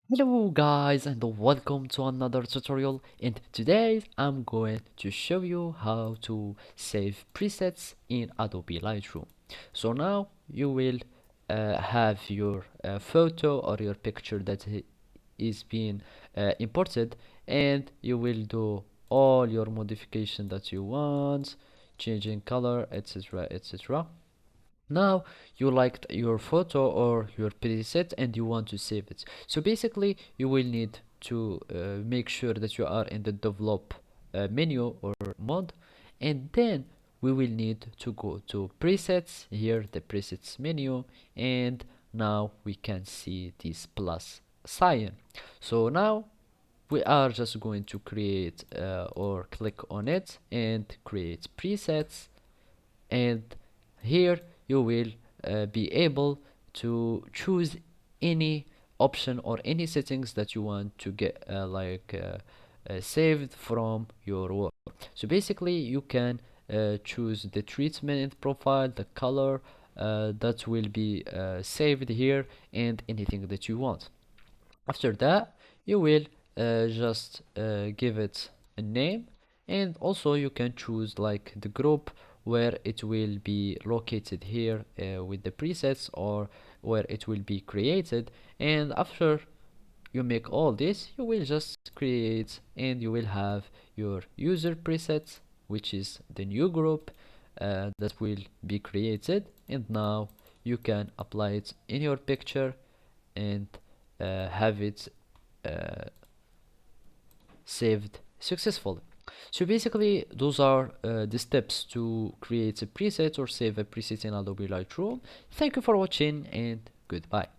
Hello guys and welcome to another tutorial, and today I'm going to show you how to save presets in Adobe Lightroom. So now you will have your photo or your picture that is being imported, and you will do all your modification that you want, changing color, etc, etc. Now you liked your photo or your preset and you want to save it. So basically you will need to make sure that you are in the develop menu or mode, and then we will need to go to presets, here the presets menu, and now we can see this plus sign. So now we are just going to create or click on it and create presets, and here you will be able to choose any option or any settings that you want to get saved from your work. So basically you can choose the treatment profile, the color that will be saved here, and anything that you want. After that you will just give it a name, and also you can choose like the group where it will be located here with the presets, or where it will be created. And after you make all this, you will just create and you will have your user presets, which is the new group that will be created, and now you can apply it in your picture and have it uh, saved successfully. So basically those are the steps to create a preset or save a preset in Adobe Lightroom. Thank you for watching and goodbye.